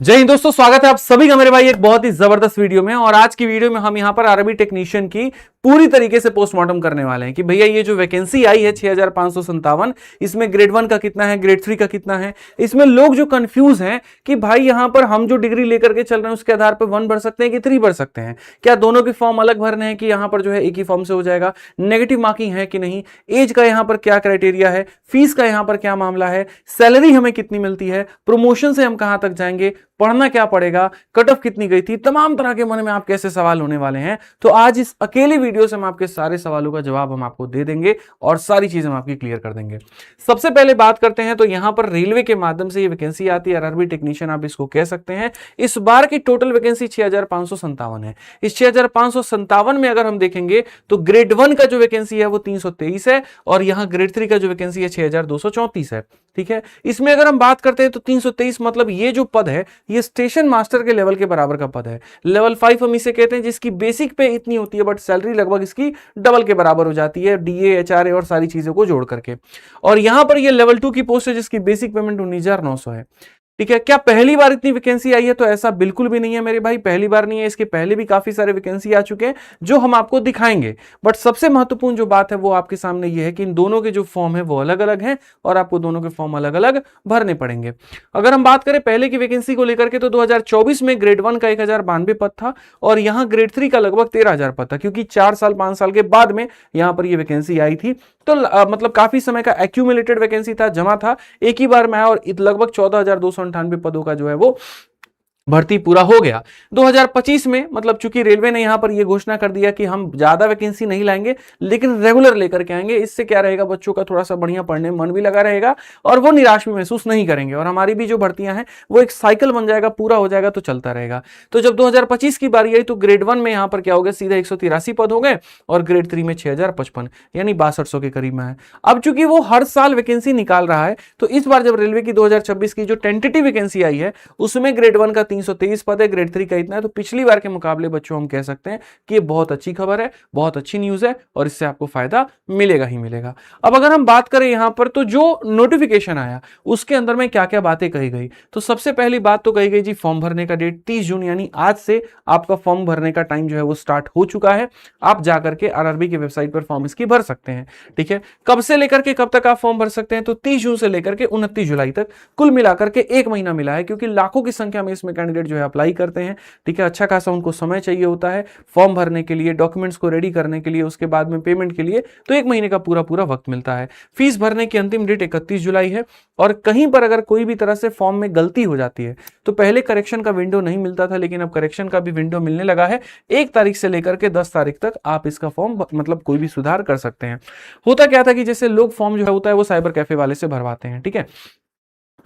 जय हिंद दोस्तों, स्वागत है आप सभी का मेरे भाई एक बहुत ही जबरदस्त वीडियो में। और आज की वीडियो में हम यहां पर आरबी टेक्नीशियन की पूरी तरीके से पोस्टमार्टम करने वाले हैं कि भैया ये जो वैकेंसी आई है 6557, इसमें ग्रेड 1 का कितना है, ग्रेड 3 का कितना है। इसमें लोग जो कंफ्यूज हैं कि भाई यहां पर हम जो डिग्री लेकर के चल रहे हैं उसके आधार पर 1 भर सकते हैं कि 3 भर सकते हैं, क्या दोनों के फॉर्म अलग भरने हैं कि यहां पर जो है एक ही फॉर्म से हो जाएगा, नेगेटिव मार्किंग है कि नहीं, एज का यहां पर क्या क्राइटेरिया है, फीस का यहां पर क्या मामला है, सैलरी हमें कितनी मिलती है, प्रमोशन से हम कहां तक जाएंगे, पढ़ना क्या पड़ेगा, कट ऑफ कितनी गई थी, तमाम तरह के मन में आपके ऐसे सवाल होने वाले हैं। तो आज इस अकेली वीडियो से हम आपके सारे सवालों का जवाब हम आपको दे देंगे और सारी चीजें हम आपकी क्लियर कर देंगे। सबसे पहले बात करते हैं तो यहां पर रेलवे के माध्यम से ये वैकेंसी आती है, आरआरबी टेक्नीशियन आप इसको कह सकते हैं। इस बार की टोटल वैकेंसी 6557 है। इस 6557 में अगर हम देखेंगे तो ग्रेड 1 का जो वैकेंसी है वो 323 है और यहां ग्रेड 3 का जो वैकेंसी है 6234 है। ठीक है, इसमें अगर हम बात करते हैं तो 323 मतलब ये जो पद है ये स्टेशन मास्टर के लेवल के बराबर का पद है। लेवल 5 हम इसे कहते हैं जिसकी बेसिक पे इतनी होती है बट सैलरी लगभग इसकी डबल के बराबर हो जाती है, डीए एचआरए और सारी चीजों को जोड़ करके। और यहां पर ये लेवल 2 की पोस्ट है जिसकी बेसिक पेमेंट 19,900 है। ठीक है, क्या पहली बार इतनी वैकेंसी आई है? तो ऐसा बिल्कुल भी नहीं है मेरे भाई, पहली बार नहीं है। इसके पहले भी काफी सारे वैकेंसी आ चुके हैं जो हम आपको दिखाएंगे। बट सबसे महत्वपूर्ण जो बात है वो आपके सामने ये है कि इन दोनों के जो फॉर्म है वो अलग अलग हैं और आपको दोनों के फॉर्म अलग अलग भरने पड़ेंगे। अगर हम बात करें पहले की वैकेंसी को लेकर के तो 2024 में ग्रेड 1 का 1092 पद था और यहां ग्रेड 3 का लगभग 13,000 पद था, क्योंकि 4 साल 5 साल के बाद में यहां पर यह वैकेंसी आई थी। तो मतलब काफी समय का एक्यूमुलेटेड वैकेंसी था, जमा था, एक ही बार में आया और लगभग 14,298 पदों का जो है वो भर्ती पूरा हो गया। 2025 में मतलब चूंकि रेलवे ने यहां पर यह घोषणा कर दिया कि हम ज्यादा वैकेंसी नहीं लाएंगे लेकिन रेगुलर लेकर के आएंगे। इससे क्या रहेगा, बच्चों का थोड़ा सा बढ़िया पढ़ने में मन भी लगा रहेगा और वो निराश भी महसूस नहीं करेंगे और हमारी भी जो भर्तियां हैं वो एक साइकिल बन जाएगा, पूरा हो जाएगा तो चलता रहेगा। तो जब 2025 की बारी आई तो ग्रेड 1 में यहां पर क्या हो गया, सीधा 183 पद हो गए और ग्रेड 3 में 6055 यानी 6200 के करीब में है। अब चूंकि वो हर साल वैकेंसी निकाल रहा है तो इस बार जब रेलवे की 2026 की जो टेंटेटिव वैकेंसी आई है उसमें ग्रेड 1 का 323 पद है, ग्रेड 3 का इतना है। तो पिछली बार के मुकाबले बच्चों हम कह सकते हैं कि ये बहुत अच्छी खबर है, बहुत अच्छी न्यूज है और इससे आपको फायदा मिलेगा ही मिलेगा। अब अगर हम बात करें यहां पर तो जो नोटिफिकेशन आया उसके अंदर में क्या क्या बातें कही गई, तो सबसे पहली बात तो कही गई जी फॉर्म भरने का डेट 30 जून यानी आज से आपका फॉर्म भरने का टाइम जो है वो स्टार्ट हो चुका है। आप जाकर के आरआरबी की वेबसाइट पर फॉर्म इसकी भर सकते हैं। ठीक है, कब से लेकर के कब तक आप फॉर्म भर सकते हैं, तो 30 जून से लेकर के 29 जुलाई तक, कुल मिलाकर के 1 महीना मिला है, क्योंकि लाखों की संख्या में इसमें कैंडिडेट जो है अप्लाई करते हैं। ठीक है, अच्छा खासा उनको समय चाहिए होता है फॉर्म भरने के लिए, डॉक्यूमेंट्स को रेडी करने के लिए, उसके बाद में पेमेंट के लिए, तो 1 महीने का पूरा पूरा वक्त मिलता है। फीस भरने की अंतिम डेट 31 जुलाई है और कहीं पर अगर कोई भी तरह से फॉर्म में गलती हो जाती है तो पहले करेक्शन का विंडो नहीं मिलता था लेकिन अब करेक्शन का भी विंडो मिलने लगा है। 1 तारीख से लेकर के 10 तारीख तक आप इसका फॉर्म मतलब कोई भी सुधार कर सकते हैं। होता क्या था कि जैसे लोग फॉर्म जो होता है वो साइबर कैफे वाले से भरवाते हैं। ठीक है,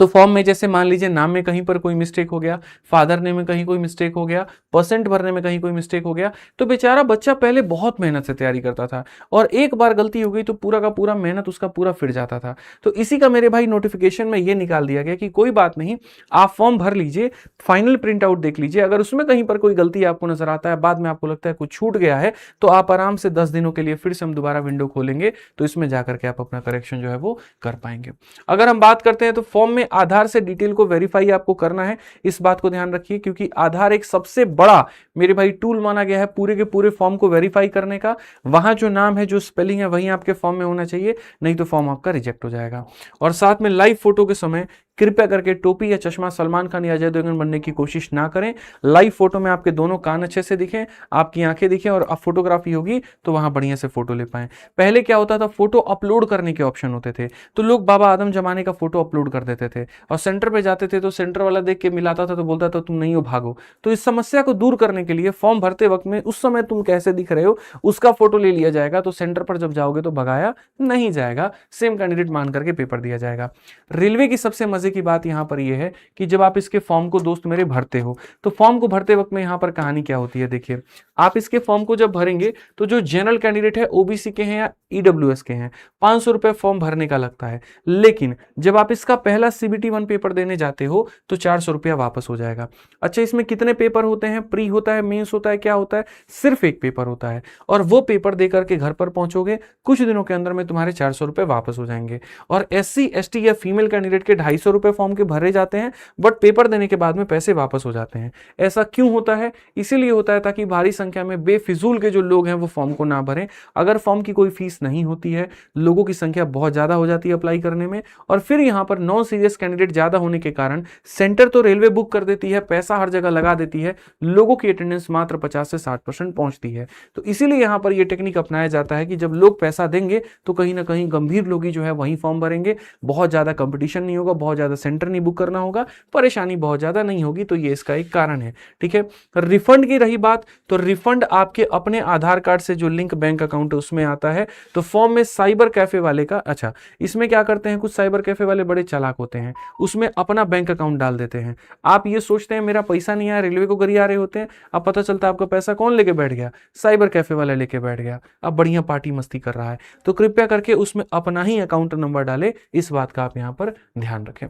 तो फॉर्म में जैसे मान लीजिए नाम में कहीं पर कोई मिस्टेक हो गया, फादर नेम में कहीं कोई मिस्टेक हो गया, परसेंट भरने में कहीं कोई मिस्टेक हो गया, तो बेचारा बच्चा पहले बहुत मेहनत से तैयारी करता था और एक बार गलती हो गई तो पूरा का पूरा मेहनत उसका पूरा फिर जाता था। तो इसी का मेरे भाई नोटिफिकेशन में ये निकाल दिया गया कि कोई बात नहीं, आप फॉर्म भर लीजिए, फाइनल प्रिंट आउट देख लीजिए, अगर उसमें कहीं पर कोई गलती आपको नजर आता है, बाद में आपको लगता है कुछ छूट गया है, तो आप आराम से 10 दिनों के लिए फिर से हम दोबारा विंडो खोलेंगे तो इसमें जाकर के आप अपना करेक्शन जो है वो कर पाएंगे। अगर हम बात करते हैं तो फॉर्म में आधार से डिटेल को वेरीफाई आपको करना है, इस बात को ध्यान रखिए, क्योंकि आधार एक सबसे बड़ा मेरे भाई टूल माना गया है पूरे के पूरे फॉर्म को वेरीफाई करने का। वहां जो नाम है, जो स्पेलिंग है, वही आपके फॉर्म में होना चाहिए, नहीं तो फॉर्म आपका रिजेक्ट हो जाएगा। और साथ में लाइव फोटो के समय कृपया करके टोपी या चश्मा सलमान खान या अजय देवगन बनने की कोशिश ना करें। लाइव फोटो में आपके दोनों कान अच्छे से दिखें, आपकी आंखें दिखें और अब फोटोग्राफी होगी तो वहां बढ़िया से फोटो ले पाएं। पहले क्या होता था, फोटो अपलोड करने के ऑप्शन होते थे तो लोग बाबा आदम जमाने का फोटो अपलोड कर देते थे और सेंटर पे जाते थे तो सेंटर वाला देख के मिलाता था तो बोलता था तुम नहीं हो, भागो। तो इस समस्या को दूर करने के लिए फॉर्म भरते वक्त में उस समय तुम कैसे दिख रहे हो उसका फोटो ले लिया जाएगा, तो सेंटर पर जब जाओगे तो भगाया नहीं जाएगा, सेम कैंडिडेट मान करके पेपर दिया जाएगा। रेलवे की सबसे मजे की बात यहां पर यह है कि जब आप इसके फॉर्म को दोस्त मेरे भरते हो तो फॉर्म को भरते वक्त में यहां पर कहानी क्या होती है, देखिए आप इसके फॉर्म को जब भरेंगे तो जो जनरल कैंडिडेट है, ओबीसी के हैं या ईडब्ल्यूएस के हैं, 500 रुपए फॉर्म भरने का लगता है। लेकिन जब आप इसका पहला सीबीटी 1 पेपर देने जाते हो तो 400 रुपया वापस हो जाएगा। अच्छा, इसमें कितने पेपर होते हैं, प्री होता है, मेंस होता है, क्या होता है, सिर्फ एक पेपर होता है और वो पेपर देकर के घर पर पहुंचोगे, कुछ दिनों के अंदर में तुम्हारे 400 रुपए वापस हो जाएंगे। और एससी एसटी या फीमेल कैंडिडेट के 250 रुपए फॉर्म के भरे जाते हैं, बट पेपर देने के बाद में पैसे वापस हो जाते हैं। ऐसा क्यों होता है? इसीलिए होता है ताकि भारी संख्या में बेफिजूल के जो लोग हैं वो फॉर्म को ना भरें। अगर फॉर्म की कोई फीस नहीं होती है, लोगों की संख्या बहुत ज्यादा हो जाती है अप्लाई करने में, और फिर यहाँ पर नॉन सीरियस कैंडिडेट ज्यादा होने के कारण सेंटर तो रेलवे बुक कर देती है, पैसा हर जगह लगा देती है, लोगों की अटेंडेंस मात्र 50 से 60% पहुंचती है। तो इसीलिए यहाँ पर यह टेक्निक अपनाया जाता है कि जब लोग पैसा देंगे तो कहीं ना कहीं गंभीर लोग ही जो है वही फॉर्म भरेंगे, बहुत ज्यादा कंपटीशन नहीं होगा, बहुत ज्यादा सेंटर नहीं बुक करना होगा, परेशानी बहुत ज्यादा नहीं होगी। तो ये इसका एक कारण है। ठीक है, रिफंड की रही बात, तो रिफंड आपके अपने आधार कार्ड से जो लिंक बैंक अकाउंट है उसमें आता है। तो फॉर्म में साइबर कैफे वाले का, अच्छा इसमें क्या करते हैं, कुछ साइबर कैफे वाले बड़े चालाक होते हैं, उसमें अपना बैंक अकाउंट डाल देते हैं। आप ये सोचते हैं मेरा पैसा नहीं आया, रेलवे को गरिया रहे होते हैं, अब पता चलता है आपका पैसा कौन लेके बैठ गया, साइबर कैफे वाला लेके बैठ गया, अब बढ़िया पार्टी मस्ती कर रहा है। तो कृपया करके उसमें अपना ही अकाउंट नंबर डाले, इस बात का आप यहां पर ध्यान रखें।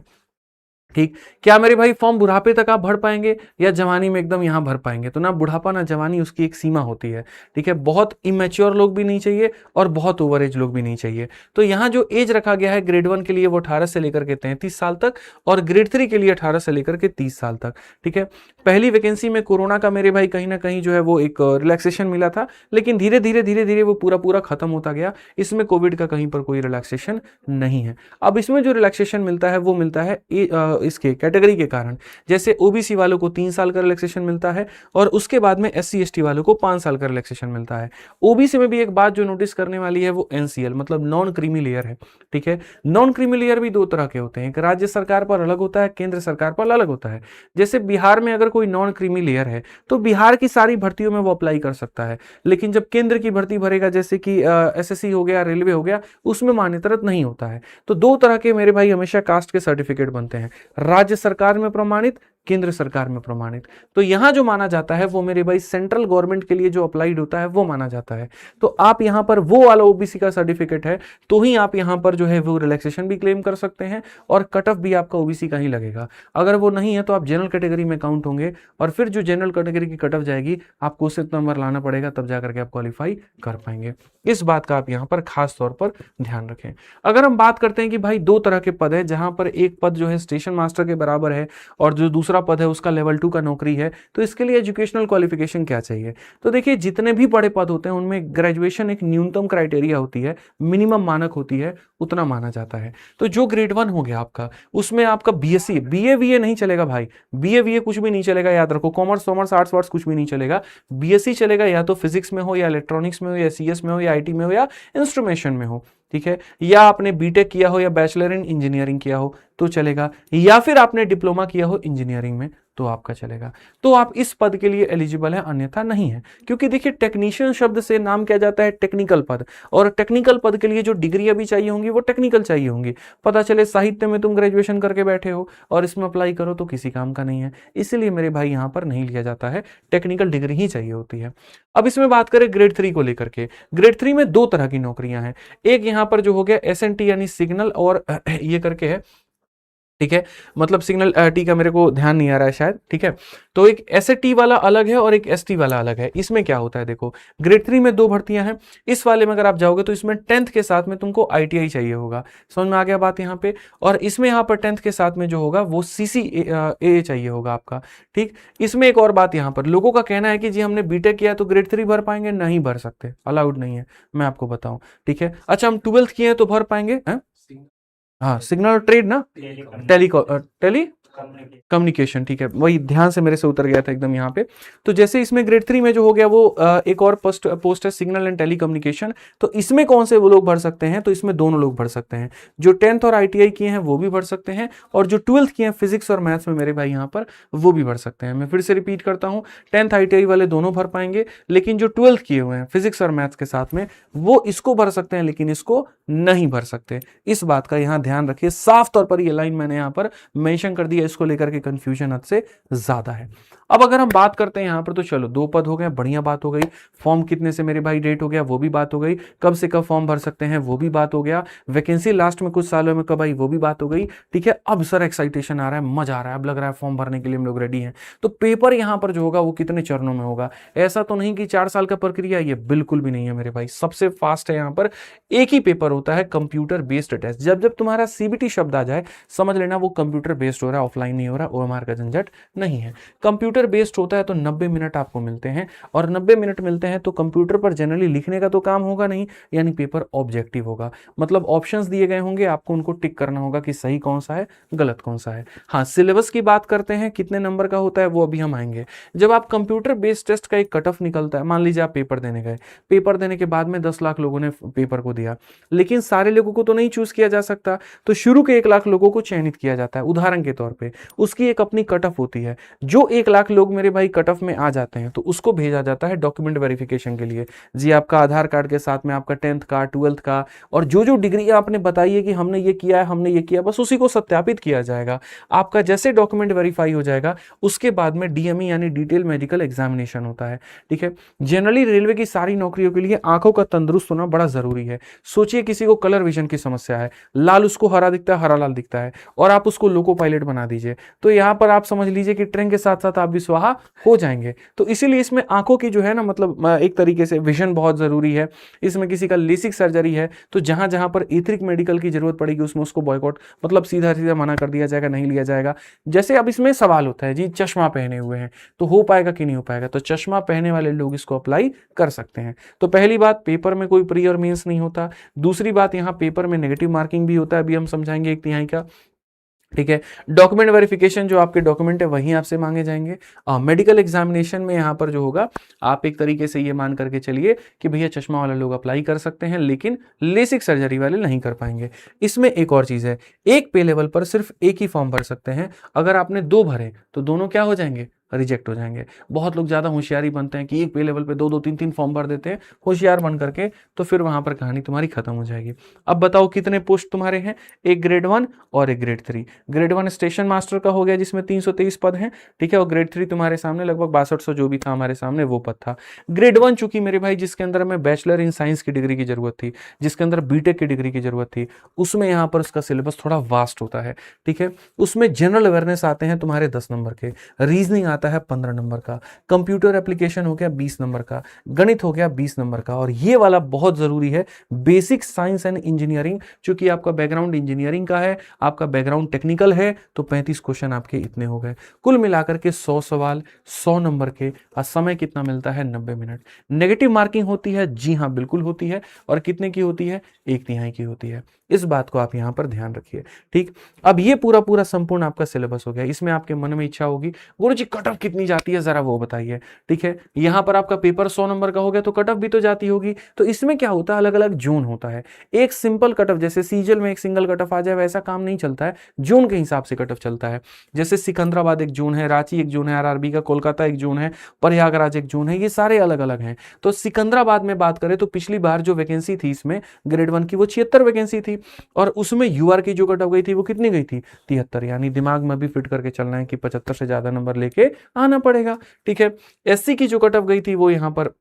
ठीक, क्या मेरे भाई फॉर्म बुढ़ापे तक आप भर पाएंगे या जवानी में एकदम यहां भर पाएंगे? तो ना बुढ़ापा ना जवानी, उसकी एक सीमा होती है। ठीक है, बहुत इमेच्योर लोग भी नहीं चाहिए और बहुत ओवर एज लोग भी नहीं चाहिए। तो यहां जो एज रखा गया है ग्रेड 1 के लिए वो 18 से लेकर के 33 साल तक, और ग्रेड 3 के लिए 18 से लेकर के 30 साल तक। ठीक है, पहली वैकेंसी में कोरोना का मेरे भाई कहीं ना कहीं जो है वो एक रिलैक्सेशन मिला था, लेकिन धीरे धीरे वो पूरा खत्म होता गया। इसमें कोविड का कहीं पर कोई रिलैक्सेशन नहीं है। अब इसमें जो रिलैक्सेशन मिलता है वो मिलता है इसके कैटेगरी के कारण। जैसे ओबीसी वालों को 3 साल का रिलैक्सेशन मिलता है, और उसके बाद में एससी एसटी वालों को 5 साल का रिलैक्सेशन मिलता है। ओबीसी में भी एक बात जो नोटिस करने वाली है वो एनसीएल मतलब नॉन क्रीमी लेयर है। ठीक है, नॉन क्रीमी लेयर भी दो तरह के होते हैं, एक राज्य सरकार पर अलग होता है, केंद्र सरकार पर अलग होता है। जैसे बिहार में अगर कोई नॉन क्रीमी लेयर है तो बिहार की सारी भर्तियों में वो अप्लाई कर सकता है, लेकिन जब केंद्र की भर्ती भरेगा जैसे कि एसएससी हो गया, रेलवे हो गया, उसमें मान्यता नहीं होता है। तो दो तरह के मेरे भाई हमेशा कास्ट के सर्टिफिकेट बनते हैं, राज्य सरकार में प्रमाणित, केंद्र सरकार में प्रमाणित। तो यहां जो माना जाता है वो मेरे भाई सेंट्रल गवर्नमेंट के लिए जो अप्लाइड होता है वो माना जाता है। तो आप यहां पर वो वाला ओबीसी का सर्टिफिकेट है तो ही आप यहां पर जो है वो रिलैक्सेशन भी क्लेम कर सकते हैं, और कट ऑफ भी आपका ओबीसी का ही लगेगा। अगर वो नहीं है तो आप जनरल कैटेगरी में काउंट होंगे, और फिर जो जनरल कैटेगरी की कट ऑफ जाएगी आपको उससे नंबर लाना पड़ेगा, तब जाकर के आप क्वालिफाई कर पाएंगे। इस बात का आप यहां पर खास तौर पर ध्यान रखें। अगर हम बात करते हैं कि भाई दो तरह के पद है, जहां पर एक पद जो है स्टेशन मास्टर के बराबर है और जो दूसरा पद है उसका लेवल 2 का नौकरी है, तो इसके लिए एजुकेशनल क्वालिफिकेशन क्या चाहिए? तो देखिए जितने भी बड़े पद होते हैं उनमें ग्रेजुएशन एक न्यूनतम क्राइटेरिया होती है, मिनिमम मानक होती है, उतना माना जाता है। तो जो ग्रेड 1 हो गया आपका, उसमें आपका बीएससी, बीए नहीं चलेगा भाई, बीए कुछ भी नहीं चलेगा, याद रखो, कॉमर्स आर्ट्स वार्ट्स कुछ भी नहीं चलेगा, बीएससी चलेगा, या तो फिजिक्स में हो या इलेक्ट्रॉनिक्स में हो या सीएस में हो या आईटी में हो या इंस्ट्रूमेंटेशन में हो। ठीक है, या आपने बीटेक किया हो या बैचलर इन इंजीनियरिंग किया हो तो चलेगा, या फिर आपने डिप्लोमा किया हो इंजीनियरिंग में तो आपका चलेगा। तो आप इस पद के लिए एलिजिबल है, अन्यथा नहीं है। क्योंकि देखिए टेक्नीशियन शब्द से नाम क्या जाता है, टेक्निकल पद, और टेक्निकल पद के लिए जो डिग्री अभी चाहिए होंगी वो टेक्निकल चाहिए होंगी। पता चले साहित्य में तुम ग्रेजुएशन करके बैठे हो और इसमें अप्लाई करो तो किसी काम का नहीं है, इसलिए मेरे भाई यहां पर नहीं लिया जाता है, टेक्निकल डिग्री ही चाहिए होती है। अब इसमें बात करें ग्रेड 3 को लेकर के, ग्रेड 3 में दो तरह की नौकरियां हैं। एक यहां पर जो हो गया एसएनटी यानी सिग्नल और ये करके है, ठीक है, मतलब सिग्नल टी का मेरे को ध्यान नहीं आ रहा है शायद। ठीक है, तो एक एसटी वाला अलग है और एक एसटी वाला अलग है। इसमें क्या होता है, देखो ग्रेड 3 में दो भर्तियां हैं, इस वाले में अगर आप जाओगे तो इसमें 10th के साथ में तुमको आईटीआई चाहिए होगा, समझ में आ गया बात यहाँ पे। और इसमें यहाँ पर 10th के साथ में जो होगा वो CCAA चाहिए होगा आपका। ठीक, इसमें एक और बात, यहाँ पर लोगों का कहना है कि जी हमने बीटेक किया तो ग्रेड 3 भर पाएंगे, नहीं भर सकते, अलाउड नहीं है, मैं आपको बताऊं। ठीक है, अच्छा हम 12th किए हैं तो भर पाएंगे, हाँ सिग्नल ट्रेड ना, टेली कम्युनिकेशन, ठीक है, वही ध्यान से मेरे से उतर गया था एकदम यहाँ पे। तो जैसे इसमें ग्रेड 3 में जो हो गया वो एक और पोस्ट है सिग्नल एंड टेली कम्युनिकेशन, तो इसमें कौन से वो लोग भर सकते हैं, तो इसमें दोनों लोग भर सकते हैं, जो 10th और आईटीआई किए हैं वो भी भर सकते हैं, और जो 12th किए हैं फिजिक्स और मैथ्स में मेरे भाई यहाँ पर वो भी भर सकते हैं। मैं फिर से रिपीट करता हूँ, 10th आईटीआई वाले दोनों भर पाएंगे, लेकिन जो 12th किए हुए हैं फिजिक्स और मैथ्स के साथ में वो इसको भर सकते हैं लेकिन इसको नहीं भर सकते। इस बात का यहाँ ध्यान रखिए, साफ तौर पर ये लाइन मैंने यहाँ पर मेंशन कर दिया, इसको लेकर के कंफ्यूजन हद से ज्यादा है। अब अगर हम बात करते हैं यहाँ पर, तो चलो 2 पद हो गए, बढ़िया बात हो गई। फॉर्म कितने से मेरे भाई डेट हो गया, वो भी बात हो गई। कब से कब फॉर्म भर सकते हैं, वो भी बात हो गया। वैकेंसी लास्ट में कुछ सालों में कब आई, वो भी बात हो गई। ठीक है, अब सर एक्साइटेशन आ रहा है, मजा आ रहा है, अब लग रहा है फॉर्म भरने के लिए हम लोग रेडी हैं। तो पेपर यहाँ पर जो होगा वो कितने चरणों में होगा? ऐसा तो नहीं कि 4 साल का प्रक्रिया, ये बिल्कुल भी नहीं है मेरे भाई। सबसे फास्ट है यहाँ पर, एक ही पेपर होता है, कंप्यूटर बेस्ड टेस्ट। जब जब तुम्हारा सीबीटी शब्द आ जाए समझ लेना वो कंप्यूटर बेस्ड हो रहा है, ऑफलाइन नहीं हो रहा, ओएमआर का झंझट नहीं है। कंप्यूटर बेस्ड होता है तो 90 मिनट आपको मिलते हैं, और 90 मिनट मिलते हैं तो कंप्यूटर पर जनरली लिखने का तो काम होगा नहीं, यानी पेपर ऑब्जेक्टिव होगा। मतलब ऑप्शंस दिए गए होंगे, आपको उनको टिक करना होगा कि सही कौन सा है, गलत कौन सा है। हाँ, सिलेबस की बात करते हैं, कितने नंबर का होता है वो अभी हम आएंगे। जब आप कंप्यूटर बेस्ड टेस्ट का एक कट ऑफ निकलता है, मान लीजिए आप पेपर देने गए, पेपर देने के बाद में 10 लाख लोगों ने पेपर को दिया, लेकिन सारे लोगों को तो नहीं चूज किया जा सकता, तो शुरू के 1 लाख लोगों को चयनित किया जाता है उदाहरण के तौर पे। उसकी एक अपनी कट ऑफ होती है। जो 1 लाख लोग मेरे भाई कट ऑफ में आ जाते हैं तो उसको भेजा जाता है डॉक्यूमेंट वेरिफिकेशन के लिए। जी, आपका आधार कार्ड के साथ में आपका 10th का, 12th का, और जो जो डिग्री आपने बताई है कि हमने ये किया है, हमने ये किया, बस उसी को सत्यापित किया जाएगा। आपका जैसे डॉक्यूमेंट वेरीफाई हो जाएगा उसके बाद में डीएमई यानी डिटेल मेडिकल एग्जामिनेशन होता है। ठीक है, जनरली रेलवे की सारी नौकरियों के लिए आंखों का तंदुरुस्त होना बड़ा जरूरी है। सोचिए किसी को कलर विजन की समस्या है, लाल उसको हरा दिखता है, हरा लाल दिखता है, और आप उसको लोको पायलट बना दीजिए, तो यहां पर आप समझ लीजिए कि ट्रेन के साथ साथ आप भी स्वाहा हो जाएंगे। तो इसीलिए इसमें आंखों की जो है ना, मतलब एक तरीके से विजन बहुत जरूरी है। इसमें किसी का लेसिक सर्जरी है तो जहां जहां पर एथिक मेडिकल की जरूरत पड़ेगी उसमें उसको बॉयकॉट, मतलब सीधा सीधा मना कर दिया जाएगा, नहीं लिया जाएगा। जैसे अब इसमें सवाल होता है जी, चश्मा पहने हुए हैं तो हो पाएगा कि नहीं हो पाएगा, तो चश्मा पहने वाले लोग इसको अप्लाई कर सकते हैं। तो पहली बात, पेपर में कोई प्री और मेंस नहीं होता। दूसरी बात, यहाँ पेपर में नेगेटिव मार्किंग भी होता है, अभी हम समझाएंगे 1/3 का। ठीक है, डॉक्यूमेंट वेरिफिकेशन, जो आपके डॉक्यूमेंट है वहीं आपसे मांगे जाएंगे। मेडिकल एग्जामिनेशन में यहाँ पर जो होगा, आप एक तरीके से ये मान करके चलिए कि भैया चश्मा वाले लोग अप्लाई कर सकते हैं, लेकिन लेसिक सर्जरी वाले नहीं कर पाएंगे। इसमें एक और चीज है, एक पे लेवल पर सिर्फ एक ही फॉर्म भर सकते हैं। अगर आपने 2 भरे तो दोनों क्या हो जाएंगे, रिजेक्ट हो जाएंगे। बहुत लोग ज्यादा होशियारी बनते हैं कि एक पे लेवल पे 2-2, 3-3 फॉर्म भर देते हैं होशियार बन करके, तो फिर वहां पर कहानी तुम्हारी खत्म हो जाएगी। अब बताओ कितने पोस्ट तुम्हारे हैं, एक ग्रेड 1 और एक ग्रेड 3। ग्रेड 1 स्टेशन मास्टर का हो गया जिसमें 323 पद हैं। ठीक है, और ग्रेड 3 तुम्हारे सामने लगभग 6200 जो भी था हमारे सामने वो पद था। ग्रेड 1 चूंकि मेरे भाई जिसके अंदर हमें बैचलर इन साइंस की डिग्री की जरूरत थी, जिसके अंदर बीटेक की डिग्री की जरूरत थी, उसमें यहाँ पर उसका सिलेबस थोड़ा वास्ट होता है। ठीक है, उसमें जनरल अवेयरनेस आते हैं तुम्हारे 10 नंबर के, रीजनिंग आता है 15 नंबर का, कंप्यूटर एप्लीकेशन हो गया 20 नंबर का, गणित हो गया 20 नंबर का, और ये वाला बहुत जरूरी है, बेसिक साइंस एंड इंजीनियरिंग। चूंकि आपका बैकग्राउंड इंजीनियरिंग का है, आपका बैकग्राउंड टेक्निकल है, तो 35 क्वेश्चन आपके इतने हो गए। कुल मिलाकर के 100 सवाल 100 नंबर के, और समय कितना मिलता है, 90 मिनट। नेगेटिव मार्किंग होती है, जी हाँ बिल्कुल होती है, और कितने की होती है, 1/3 की होती है। इस बात को आप यहां पर ध्यान रखिए। ठीक, अब ये पूरा पूरा संपूर्ण आपका सिलेबस हो गया। इसमें आपके मन में इच्छा होगी, गुरुजी कट ऑफ कितनी जाती है, जरा वो बताइए। ठीक है, यहां पर आपका पेपर 100 नंबर का हो गया तो कट ऑफ भी तो जाती होगी। तो इसमें क्या होता है, अलग अलग जोन होता है। एक सिंपल कट ऑफ, जैसे सीजल में एक सिंगल कट ऑफ आ जाए, वैसा काम नहीं चलता है, जोन के हिसाब से कट ऑफ चलता है। जैसे सिकंदराबाद एक जोन है, रांची एक जोन है आरआरबी का, कोलकाता एक जोन है, प्रयागराज एक जोन है, ये सारे अलग अलग हैं। तो सिकंदराबाद में बात करें तो पिछली बार जो वैकेंसी थी इसमें ग्रेड 1 की, वो 76 वैकेंसी थी, और उसमें यूआर की जो कट ऑफ गई थी वो कितनी गई थी, 73। यानी दिमाग में भी फिट करके चलना है कि 75 से ज्यादा नंबर लेके आना पड़ेगा। ठीक है, एससी की जो कट ऑफ गई थी वो यहाँ पर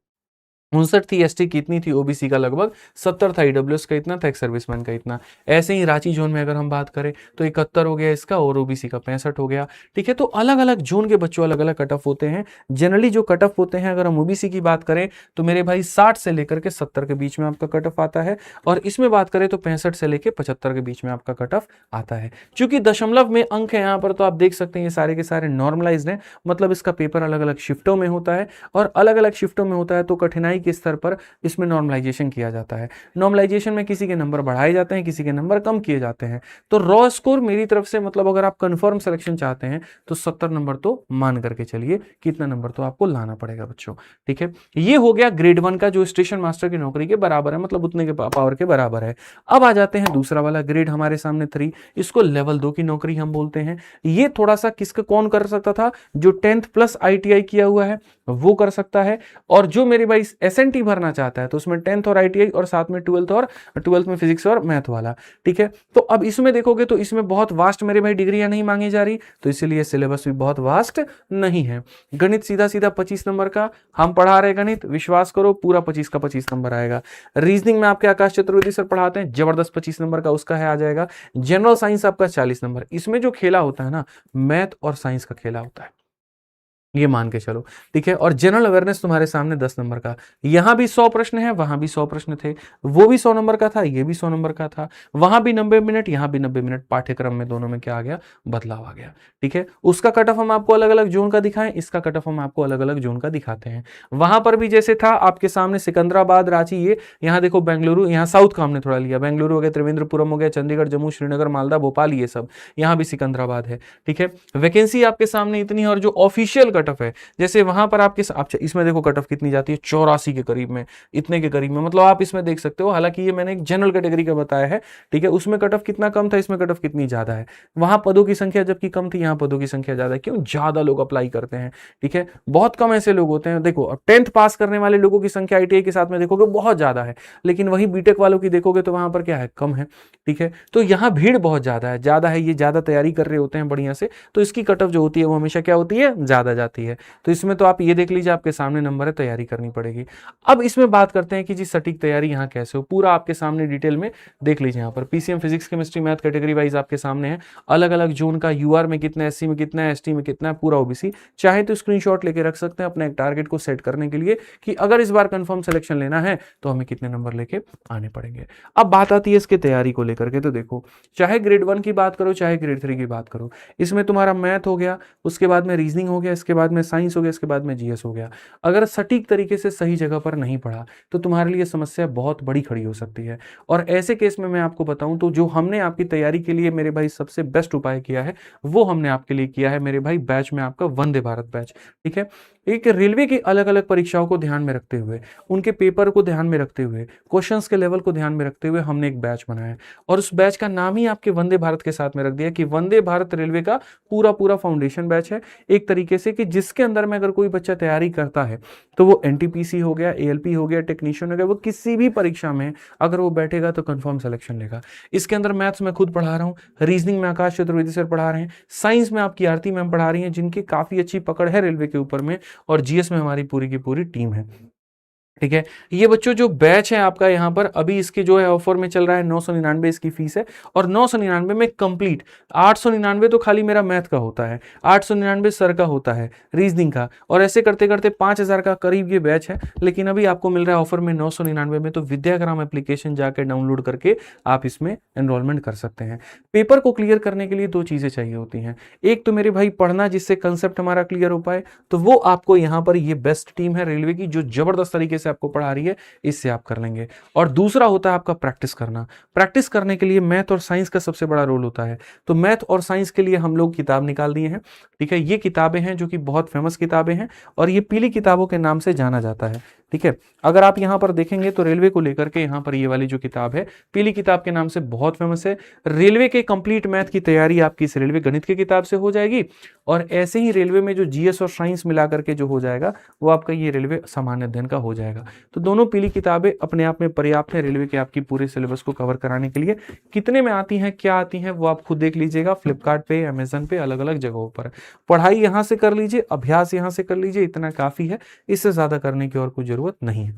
59 थी, एसटी की इतनी थी, ओबीसी का लगभग 70 था, ईडब्ल्यूएस का इतना था, एक सर्विसमैन का इतना। ऐसे ही रांची जोन में अगर हम बात करें तो 71 हो गया इसका, और ओबीसी का 65 हो गया। ठीक है, तो अलग अलग जोन के बच्चों अलग अलग कट ऑफ होते हैं। जनरली जो कट ऑफ होते हैं, अगर हम ओबीसी की बात करें तो मेरे भाई 60 से लेकर के 70 के बीच में आपका कट ऑफ आता है, और इसमें बात करें तो 65 से लेकर 75 के बीच में आपका कट ऑफ आता है। चूंकि दशमलव में अंक है यहाँ पर, तो आप देख सकते हैं ये सारे के सारे नॉर्मलाइज्ड हैं, मतलब इसका पेपर अलग अलग शिफ्टों में होता है, और अलग अलग शिफ्टों में होता है तो कठिनाई के स्तर पर इसमें नॉर्मलाइजेशन किया जाता है। नॉर्मलाइजेशन में किसी के नंबर बढ़ाए जाते हैं, किसी के नंबर कम किए जाते हैं। तो रॉ स्कोर मेरी तरफ से, मतलब अगर आप कंफर्म सिलेक्शन चाहते हैं तो 70 नंबर तो मान करके चलिए, कितना नंबर तो आपको लाना पड़ेगा बच्चों। ठीक है, ये हो गया ग्रेड 1 का, जो स्टेशन मास्टर की नौकरी के बराबर है, मतलब उतने के पावर के बराबर है। अब आ जाते हैं दूसरा वाला ग्रेड हमारे सामने 3, इसको लेवल 2 की नौकरी हम बोलते हैं। ये थोड़ा सा किसका कौन कर सकता था, जो 10th प्लस ITI किया हुआ है वो कर सकता है, और जो मेरे भाई SNT भरना चाहता है तो उसमें 10th और ITI और साथ में 12th में फिजिक्स और मैथ वाला, ठीक है। तो अब इसमें देखोगे तो इसमें बहुत वास्ट मेरे भाई डिग्रियां नहीं मांगी जा रही, तो इसीलिए सिलेबस भी बहुत वास्ट नहीं है। गणित सीधा सीधा 25 नंबर का हम पढ़ा रहे, गणित विश्वास करो पूरा 25 का 25 नंबर आएगा। रीजनिंग में आपके आकाश चतुर्वेदी सर पढ़ाते हैं, जबरदस्त 25 नंबर का उसका है आ जाएगा। जनरल साइंस आपका 40 नंबर। इसमें जो खेला होता है ना, मैथ और साइंस का खेला होता है, ये मान के चलो, ठीक है। और जनरल अवेयरनेस तुम्हारे सामने 10 नंबर का, यहां भी 100 प्रश्न है, वहां भी 100 प्रश्न थे, वो भी 100 नंबर का था, ये भी 100 नंबर का था, वहां भी 90 मिनट, यहां भी 90 मिनट। पाठ्यक्रम में दोनों में क्या आ गया, बदलाव आ गया, ठीक है। उसका कट ऑफ हम आपको अलग अलग जोन का दिखाएं, इसका कट ऑफ हम आपको अलग अलग जोन का दिखाते हैं। वहां पर भी जैसे था आपके सामने सिकंदराबाद, रांची, ये यहाँ देखो बेंगलुरु, यहाँ साउथ का हमने थोड़ा लिया, बेंगलुरु हो गया, त्रिवेंद्रपुरम हो गया, चंडीगढ़, जम्मू, श्रीनगर, मालदा, भोपाल, ये सब, यहाँ भी सिकंदराबाद है, ठीक है। वैकेंसी आपके सामने इतनी है, और जो ऑफिशियल कट ऑफ है, जैसे वहां पर आपके इसमें देखो कट ऑफ कितनी जाती है, 84 के करीब में, इतने के करीब में, मतलब आप इसमें देख सकते हो। हालांकि ये मैंने एक जनरल कैटेगरी का बताया है, ठीक है। उसमें कट ऑफ कितना कम था, इसमें कट ऑफ कितनी ज्यादा है। वहां पदों की संख्या जबकि कम थी, यहाँ पदों की संख्या ज्यादा है। क्यों, ज्यादा लोग अप्लाई करते हैं, ठीक है। बहुत कम ऐसे लोग होते हैं, देखो 10th पास करने वाले लोगों की संख्या ITI के साथ में देखोगे बहुत ज्यादा है, लेकिन वही बीटेक वालों की देखोगे तो वहां पर क्या है, कम है, ठीक है। तो यहाँ भीड़ बहुत ज्यादा है, ये ज्यादा तैयारी कर रहे होते हैं बढ़िया से, तो इसकी कट ऑफ जो होती है वो हमेशा क्या होती है, ज्यादा जाती है। तो इसमें तो आप ये देख लीजिए, आपके सामने नंबर है, तैयारी करनी पड़ेगी। अब इसमें बात करते हैं कि जी सटीक तैयारी यहाँ कैसे हो, पूरा आपके सामने डिटेल में देख लीजिए। यहाँ पर PCM physics chemistry math category wise आपके सामने है, अलग अलग जोन का, UR में कितना, SC में कितना है, ST में कितना है, पूरा OBC। चाहे तो स्क्रीनशॉट लेके रख सकते हैं अपने एक टारगेट को सेट करने के लिए कि अगर इस बार कंफर्म सिलेक्शन लेना है तो हमें कितने नंबर लेके आने पड़ेंगे। अब बात आती है इसके तैयारी को लेकर के, तो देखो चाहे ग्रेड 1 की बात करो चाहे ग्रेड 3 की बात करो, इसमें तुम्हारा मैथ हो गया, उसके बाद में रीजनिंग हो गया, इसके बाद में साइंस हो गया, इसके बाद में GS हो गया। अगर सटीक तरीके से सही जगह पर नहीं पढ़ा तो तुम्हारे लिए समस्या बहुत बड़ी खड़ी हो सकती है। और ऐसे केस में मैं आपको बताऊं तो जो हमने आपकी तैयारी के लिए मेरे भाई सबसे बेस्ट उपाय किया है, वो हमने आपके लिए किया है मेरे भाई बैच में, आपका वंदे भारत बैच, ठीक है। एक रेलवे की अलग अलग परीक्षाओं को ध्यान में रखते हुए, उनके पेपर को ध्यान में रखते हुए, क्वेश्चंस के लेवल को ध्यान में रखते हुए हमने एक बैच बनाया, और उस बैच का नाम ही आपके वंदे भारत के साथ में रख दिया कि वंदे भारत रेलवे का पूरा पूरा फाउंडेशन बैच है। एक तरीके से कि जिसके अंदर में अगर कोई बच्चा तैयारी करता है तो वो NTPC हो गया, ALP हो गया, टेक्नीशियन हो गया, वो किसी भी परीक्षा में अगर वो बैठेगा तो कंफर्म सिलेक्शन लेगा। इसके अंदर मैथ्स में खुद पढ़ा रहा हूँ, रीजनिंग में आकाश चतुर्वेदी सर पढ़ा रहे हैं, साइंस में आपकी आरती मैम पढ़ा रही हैं, जिनकी काफी अच्छी पकड़ है रेलवे के ऊपर में, और GS में हमारी पूरी की पूरी टीम है, ठीक है। ये बच्चों जो बैच है आपका यहाँ पर अभी इसके जो है ऑफर में चल रहा है, 999 इसकी फीस है, और 999 में कंप्लीट 899 तो खाली मेरा मैथ का होता है, 899 सर का होता है, रीजनिंग का, और ऐसे करते करते 5000 का करीब ये बैच है। लेकिन अभी आपको मिल रहा है ऑफर में 999 में, तो विद्याग्राम एप्लीकेशन जाकर डाउनलोड करके आप इसमें एनरोलमेंट कर सकते हैं। पेपर को क्लियर करने के लिए दो चीजें चाहिए होती हैं, एक तो मेरे भाई पढ़ना, जिससे कंसेप्ट हमारा क्लियर हो पाए, तो वो आपको यहाँ पर ये बेस्ट टीम है रेलवे की जो जबरदस्त तरीके से आपको पढ़ा रही है, इससे आप कर लेंगे। और दूसरा होता है आपका प्रैक्टिस करना। प्रैक्टिस करने के लिए मैथ और साइंस का सबसे बड़ा रोल होता है, तो मैथ और साइंस के लिए हम लोग किताब निकाल दिए हैं, ठीक है। ये किताबें हैं जो कि बहुत फेमस किताबें हैं, और ये पीली किताबों के नाम से जाना जाता है, ठीक है। अगर आप यहां पर देखेंगे तो रेलवे को लेकर के यहां पर ये वाली जो किताब है पीली किताब के नाम से बहुत फेमस है। रेलवे के कंप्लीट मैथ की तैयारी आपकी इस रेलवे गणित की किताब से हो जाएगी, और ऐसे ही रेलवे में जो GS और साइंस मिला करके जो हो जाएगा वो आपका ये रेलवे सामान्य अध्ययन का हो जाएगा। तो दोनों पीली किताबें अपने आप में पर्याप्त है रेलवे के आपकी पूरे सिलेबस को कवर कराने के लिए। कितने में आती हैं, क्या आती हैं, वो आप खुद देख लीजिएगा, फ्लिपकार्ट पे, अमेजन पे, अलग अलग जगहों पर। पढ़ाई यहां से कर लीजिए, अभ्यास यहां से कर लीजिए, इतना काफी है, इससे ज्यादा करने की और कोई जरूरत नहीं है,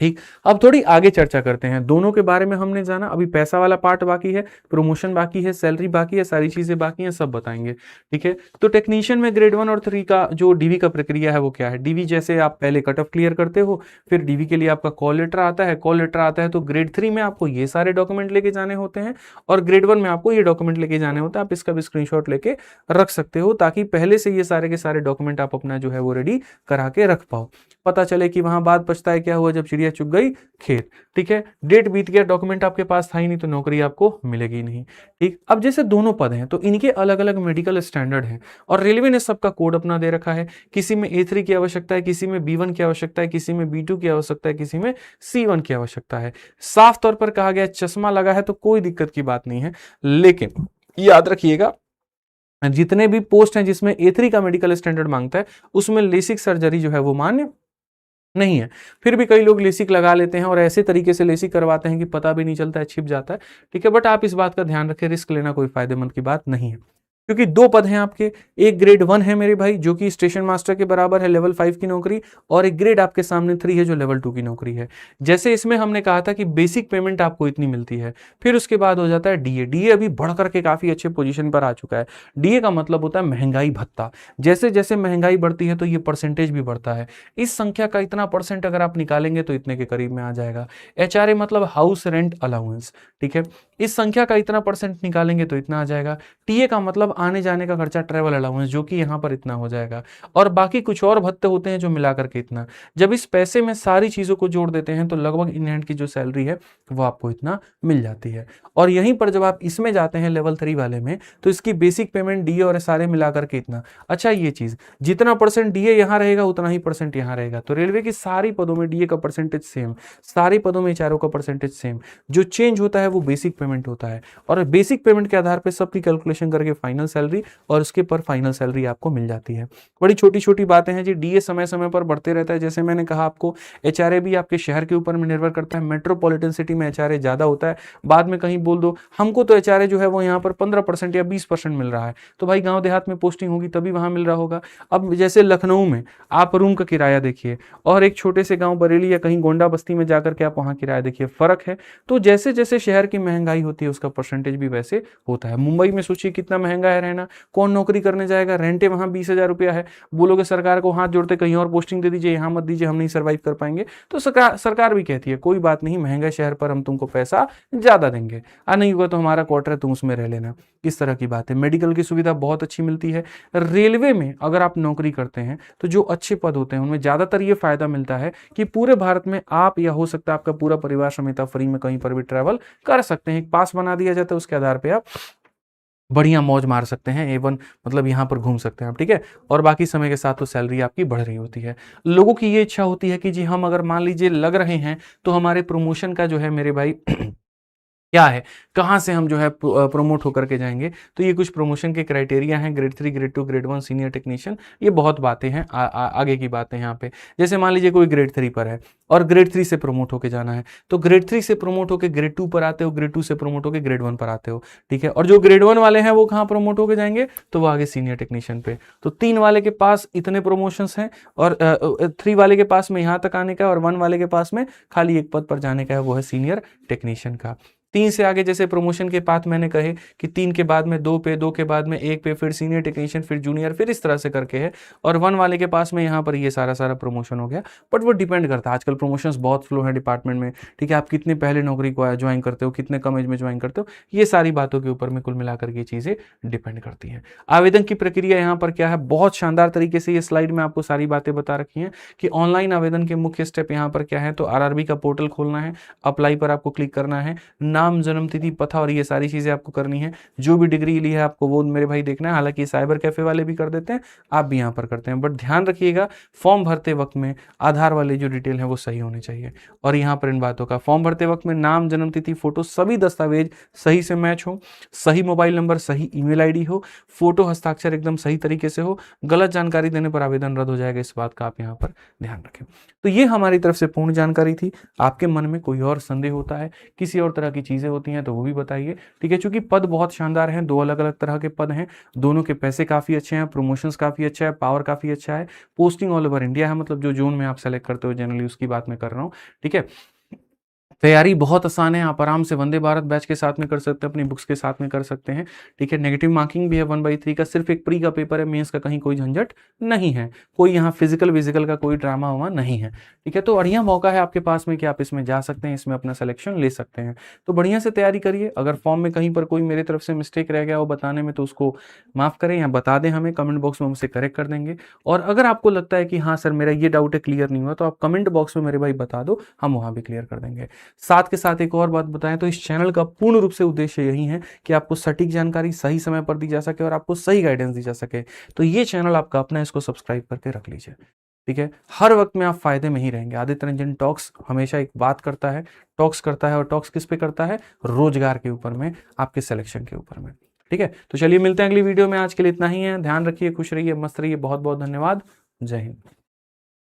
ठीक। अब थोड़ी आगे चर्चा करते हैं, दोनों के बारे में हमने जाना, अभी पैसा वाला पार्ट बाकी है, प्रमोशन बाकी है, सैलरी बाकी है, सारी चीजें बाकी हैं, सब बताएंगे, ठीक है। तो टेक्नीशियन में ग्रेड 1 और 3 का जो DV का प्रक्रिया है वो क्या है। DV जैसे आप पहले कट ऑफ क्लियर करते हो, फिर DV के लिए आपका कॉल लेटर आता है, कॉल लेटर आता है तो ग्रेड 3 में आपको ये सारे डॉक्यूमेंट लेके जाने होते हैं, और ग्रेड 1 में आपको ये डॉक्यूमेंट लेके जाने होते हैं। आप इसका भी स्क्रीनशॉट लेके रख सकते हो, ताकि पहले से ये सारे के सारे डॉक्यूमेंट आप अपना जो है वो रेडी करा के रख पाओ। पता चले कि वहां बाद पछताए क्या हुआ जब चिड़िया चुग गई खेत, ठीक है। डेट बीत गया, डॉक्यूमेंट आपके पास था ही नहीं, तो नौकरी आपको मिलेगी नहीं, ठीक। अब जैसे दोनों पद हैं तो इनके अलग अलग मेडिकल स्टैंडर्ड हैं, और रेलवे ने सबका कोड अपना दे रखा है। किसी में A3 की आवश्यकता है, किसी में B1 की आवश्यकता है, किसी में B2 की आवश्यकता है, किसी में C1 की आवश्यकता है। साफ तौर पर कहा गया चश्मा लगा है तो कोई दिक्कत की बात नहीं है, लेकिन याद रखिएगा जितने भी पोस्ट हैं जिसमें A3 का मेडिकल स्टैंडर्ड मांगता है उसमें लेसिक सर्जरी जो है वो मान्य नहीं है। फिर भी कई लोग लेसिक लगा लेते हैं और ऐसे तरीके से लेसिक करवाते हैं कि पता भी नहीं चलता है, छिप जाता है, ठीक है। बट आप इस बात का ध्यान रखें, रिस्क लेना कोई फायदेमंद की बात नहीं है, क्योंकि दो पद हैं आपके। एक ग्रेड 1 है मेरे भाई, जो कि स्टेशन मास्टर के बराबर है, लेवल 5 की नौकरी, और एक ग्रेड आपके सामने 3 है, जो लेवल 2 की नौकरी है। जैसे इसमें हमने कहा था कि बेसिक पेमेंट आपको इतनी मिलती है, फिर उसके बाद हो जाता है डीए। डीए अभी बढ़ करके काफी अच्छे पोजीशन पर आ चुका है। डीए का मतलब होता है महंगाई भत्ता। जैसे जैसे महंगाई बढ़ती है तो ये परसेंटेज भी बढ़ता है। इस संख्या का इतना परसेंट अगर आप निकालेंगे तो इतने के करीब में आ जाएगा। एचआरए मतलब हाउस रेंट अलाउंस, ठीक है। इस संख्या का इतना परसेंट निकालेंगे तो इतना आ जाएगा। टीए का मतलब आने जाने का खर्चा, ट्रैवल अलाउंस, जो कि यहाँ पर इतना हो जाएगा, और बाकी कुछ और भत्ते होते हैं जो मिलाकर के इतना। जब इस पैसे में सारी चीजों को जोड़ देते हैं तो लगभग इन हैंड की जो सैलरी है वो आपको इतना मिल जाती है। और यहीं पर जब आप इसमें जाते हैं लेवल 3 वाले में, तो इसकी बेसिक पेमेंट डीए और सारे मिलाकर के इतना। अच्छा, ये चीज जितना परसेंट डीए यहाँ रहेगा उतना ही परसेंट यहाँ रहेगा। तो रेलवे की सारी पदों में डीए का परसेंटेज सेम, सारी पदों में एचआरओ का परसेंटेज सेम। जो चेंज होता है वो बेसिक पेमेंट होता है, और बेसिक पेमेंट के आधार पर सबकी कैलकुलेशन करके फाइनल सैलरी और उसके पर फाइनल सैलरी आपको मिल जाती है। बड़ी छोटी छोटी बातें हैं जी। डीए समय समय पर बढ़ते रहता है, जैसे मैंने कहा आपको। एचआरए भी आपके शहर के ऊपर में निर्भर करता है। मेट्रोपॉलिटन सिटी में एचआरए ज्यादा होता है। बाद में कहीं बोल दो हमको तो एचआरए जो है वो यहाँ पर 15% या 20% मिल रहा है, तो भाई गांव देहात में पोस्टिंग होगी तभी वहां मिल रहा होगा। अब जैसे लखनऊ में आप रूम का किराया देखिए, और एक छोटे से गांव बरेली या कहीं गोंडा बस्ती में जाकर के आप वहां किराया देखिए, फर्क है। तो जैसे जैसे शहर की महंगाई होती है उसका परसेंटेज भी वैसे होता है। मुंबई में सोचिए कितना महंगा है रहना, कौन नौकरी करने जाएगा? रेंटे वहां 20,000 रुपया है। बोलोगे सरकार को हाथ जोड़ते कहीं और पोस्टिंग दे दीजिए, यहाँ मत दीजिए, हम नहीं सर्वाइव कर पाएंगे, तो सरकार भी कहती है कोई बात नहीं, महंगा शहर पर हम तुमको पैसा ज्यादा देंगे, नहीं हुआ तो हमारा क्वार्टर है, तुम उसमें रह लेना। इस तरह की बात है। मेडिकल की सुविधा बहुत अच्छी मिलती है। रेलवे में अगर आप नौकरी करते हैं तो जो अच्छे पद होते हैं उनमें ज्यादातर ये फायदा मिलता है कि पूरे भारत में आप, या हो सकता है आपका पूरा परिवार समेत, फ्री में कहीं पर भी ट्रैवल कर सकते हैं। एक पास बना दिया जाता है, उसके आधार पर आप बढ़िया मौज मार सकते हैं, एवन मतलब यहाँ पर घूम सकते हैं आप, ठीक है। और बाकी समय के साथ तो सैलरी आपकी बढ़ रही होती है। लोगों की ये इच्छा होती है कि जी हम अगर मान लीजिए लग रहे हैं तो हमारे प्रमोशन का जो है मेरे भाई क्या है, कहाँ से हम जो है प्रमोट होकर के जाएंगे। तो ये कुछ प्रमोशन के क्राइटेरिया हैं, grade 3, grade 2, grade 1, senior technician, ये बहुत बातें हैं, आगे की बातें यहाँ पे। जैसे मान लीजिए कोई ग्रेड 3 पर है और ग्रेड 3 से प्रमोट होके जाना है, तो ग्रेड 3 से प्रमोट होकर ग्रेड 2 पर आते हो, ग्रेड 2 से प्रमोट होकर ग्रेड 1 पर आते हो, ठीक है। और जो ग्रेड 1 वाले हैं वो कहाँ प्रमोट होकर जाएंगे, तो वो आगे सीनियर टेक्नीशियन पे। तो 3 वाले के पास इतने प्रमोशंस हैं, और 3 वाले के पास में यहाँ तक आने का है, और 1 वाले के पास में खाली एक पद पर जाने का है, वो है सीनियर टेक्नीशियन का। 3 से आगे जैसे प्रमोशन के पाथ मैंने कहे कि 3 के बाद में 2 पे, 2 के बाद में 1 पे, फिर सीनियर टेक्नीशियन, फिर जूनियर, फिर इस तरह से करके है। और 1 वाले के पास में यहाँ पर ये सारा प्रमोशन हो गया। बट वो डिपेंड करता है, आजकल प्रमोशंस बहुत फ्लो है डिपार्टमेंट में, ठीक है। आप कितने पहले नौकरी को ज्वाइन करते हो, कितने कम एज में ज्वाइन करते हो, ये सारी बातों के ऊपर में कुल मिलाकर के चीजें डिपेंड करती हैं। आवेदन की प्रक्रिया यहाँ पर क्या है, बहुत शानदार तरीके से ये स्लाइड में आपको सारी बातें बता रखी हैं कि ऑनलाइन आवेदन के मुख्य स्टेप यहाँ पर क्या है। तो आरआरबी का पोर्टल खोलना है, अप्लाई पर आपको क्लिक करना है, नाम, जन्म तिथि, पता और ये सारी चीजें आपको करनी है। जो भी डिग्री ली है आपको वो मेरे भाई देखना है। हालांकि साइबर कैफे वाले भी कर देते हैं, आप भी यहाँ पर करते हैं, बट ध्यान रखिएगा फॉर्म भरते वक्त में आधार वाले जो डिटेल है वो सही होने चाहिए। और यहाँ पर इन बातों का, फॉर्म भरते वक्त में नाम, जन्म तिथि, फोटो, सभी दस्तावेज सही से मैच हो, सही मोबाइल नंबर, सही ईमेल आईडी हो, फोटो हस्ताक्षर एकदम सही तरीके से हो। गलत जानकारी देने पर आवेदन रद्द हो जाएगा, इस बात का आप यहाँ पर ध्यान रखें। तो ये हमारी तरफ से पूर्ण जानकारी थी। आपके मन में कोई और संदेह होता है, किसी और तरह की चीजें होती हैं तो वो भी बताइए, ठीक है। क्योंकि पद बहुत शानदार हैं, 2 अलग अलग तरह के पद हैं, दोनों के पैसे काफी अच्छे हैं, प्रमोशंस काफी अच्छा है, पावर काफी अच्छा है, पोस्टिंग ऑल ओवर इंडिया है, मतलब जो जोन में आप सेलेक्ट करते हो जनरली उसकी बात मैं कर रहा हूँ, ठीक है। तैयारी बहुत आसान है, आप आराम से वंदे भारत बैच के साथ में कर सकते हैं, अपनी बुक्स के साथ में कर सकते हैं, ठीक है। नेगेटिव मार्किंग भी है 1/3 का, सिर्फ एक प्री का पेपर है, मेंस का कहीं कोई झंझट नहीं है, कोई यहाँ फिजिकल विजिकल का कोई ड्रामा हुआ नहीं है, ठीक है। तो बढ़िया मौका है आपके पास में कि आप इसमें जा सकते हैं, इसमें अपना सिलेक्शन ले सकते हैं। तो बढ़िया से तैयारी करिए। अगर फॉर्म में कहीं पर कोई मेरी तरफ से मिस्टेक रह गया हो बताने में, तो उसको माफ करें या बता दें हमें, कमेंट बॉक्स में हमसे करेक्ट कर देंगे। और अगर आपको लगता है कि हाँ सर मेरा ये डाउट है क्लियर नहीं हुआ, तो आप कमेंट बॉक्स में मेरे भाई बता दो, हम वहां भी क्लियर कर देंगे। साथ के साथ एक और बात बताएं तो इस चैनल का पूर्ण रूप से उद्देश्य यही है कि आपको सटीक जानकारी सही समय पर दी जा सके और आपको सही गाइडेंस दी जा सके। तो ये चैनल आपका अपना, इसको सब्सक्राइब करके रख लीजिए, ठीक है। हर वक्त में आप फायदे में ही रहेंगे। आदित्य रंजन टॉक्स हमेशा एक बात करता है, टॉक्स करता है, और टॉक्स किस पे करता है, रोजगार के ऊपर में, आपके सिलेक्शन के ऊपर में, ठीक है। तो चलिए मिलते हैं अगली वीडियो में, आज के लिए इतना ही है। ध्यान रखिए, खुश रहिए, मस्त रहिए, बहुत बहुत धन्यवाद, जय हिंद।